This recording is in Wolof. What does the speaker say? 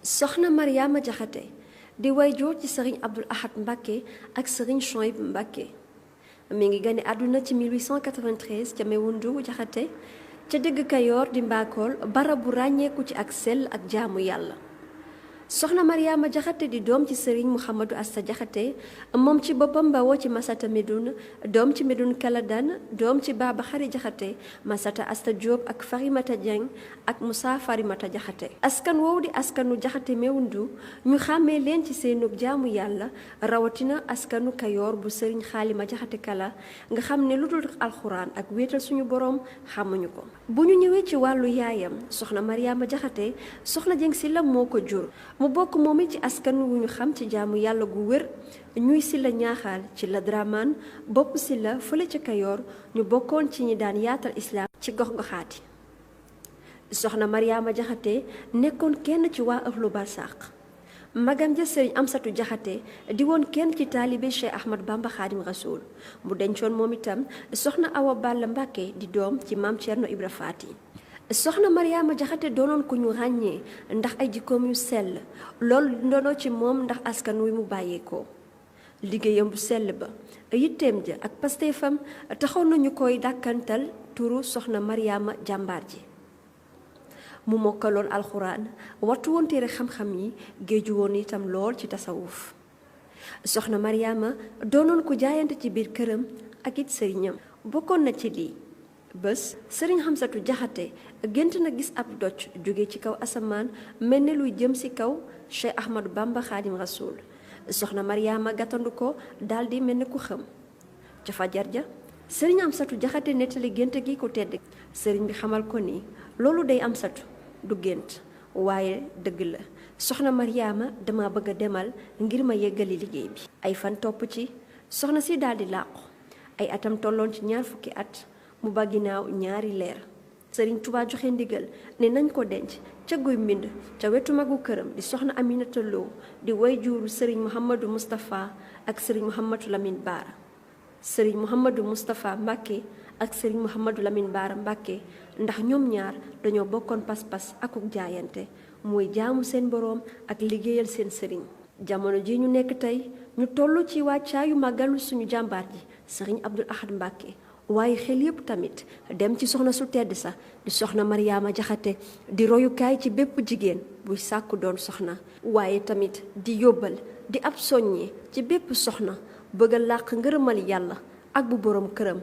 soxna Mariama Jaxate di wayjur ci sëriñ Abdul Ahad Mbacke ak sëriñ Chouaib Mbacke mi ngi gane àdduna ci 1893 ca Mewundu Jaxate ca dëgg Kayoor di Mbaakool barab bu ràññeeku ci ak sell ak jaamu yàlla. soxna Mariama Jaxate di doom ci sëriñ Mouhamadou Asta Jaxate moom ci boppam bawoo ci Masata Medoune doom ci Medoune Kaladan doom ci Baba Xari Jaxate Masata Asta Diop ak Farimata Dieng ak Moussa Farimata Jaxate askan woowu di askanu Jaxate Mewundu ñu xàmmee leen ci seenug jaamu yàlla rawatina askanu Kayoor bu sëriñ Xaalima Jaxate Kala nga xam ne lu dul alxuraan ak wéetal suñu boroom xamuñu ko. bu ñu ñëwee ci wàllu yaayam soxna Mariama Jaxate soxna Dieng Sylla moo ko jur mu bokk moom it ci askan wu ñu xam ci jaamu yàlla gu wér ñuy Sylla ñaaxaal ci la Dramane bopp Sylla fële ca Kayoor ñu bokkoon ci ñi daan yaatal islaam ci gox-goxaati. soxna Mariama Jaxate nekkoon kenn ci waa ahlu barsàq magam ja sëriñ Amsatu Jaxate di woon kenn ci taalibe Cheikh Ahmad Bamba Xaadim Rasul mu dencoon moom itam soxna Awa Balla Mbàkke di doom ci maam Cerno Ibra Faati. soxna Mariama Jaxate doonoon ku ñu ràññee ndax ay jikkoom yu sell loolu ndonoo ci moom ndax askan wi mu bàyyeekoo liggéeyam bu sell ba yitteem ja ak pasteefam taxoon nañu koy dàkkantal turu soxna Mariama jàmbaar ji. mu mokkaloon alxuraan wattu woon téere xam-xam yi géeju woon itam lool ci tasawuf soxna Mariama doonoon ku jaayante ci biir këram ak it sëriñam bokkoon na ci lii. bés sëriñ Xamsatu Jaxate gént na gis ab doj jóge ci kaw asamaan mel ne luy jëm ci kaw Cheikh Ahmadou Bamba Xaadim Rasul soxna Mariama gàttandu ko daldi mel ne ku xëm ca fajar ja sëriñ Amsatu Jaxate nettali gént gi ko tedd sëriñ bi xamal ko ni loolu day Amsatu du gént waaye dëgg la soxna Mariama dama bëgg a demal ngir ma yeggali liggéey bi. ay fan topp ci soxna si daldi làqu ay atam tolloon ci 20 fukki at mu ba ginnaaw ñaari leer sëriñ Tuubaa joxe ndigal ne nañ ko denc ca guy mbind ca wetu magu këram di soxna Aminata Lo di way juuru sëriñ Mouhamadou Moustapha ak sëriñ Mouhamadou Lamine Baara sëriñ Mouhamadou Moustapha Mbàkke ak sëriñ Mouhamadou Lamine Baara Mbàkke ndax ñoom ñaar dañoo bokkoon pas-pas akuk jaayante mooy jaamu seen boroom ak liggéeyal seen sëriñ. jamono ji ñu nekk tey ñu toll ci wàccaayu màggalu suñu jàmbaar ji sëriñ Abdul Ahad Mbàkke waaye xel yépp tamit dem ci soxna su tedd sa di soxna Mariama Jaxate di royukaay ci bépp jigéen buy sàkku doon soxna waaye tamit di yóbbal di ab soññee ci bépp soxna bëgg a làq ngërëmal yàlla ak bu boroom këram.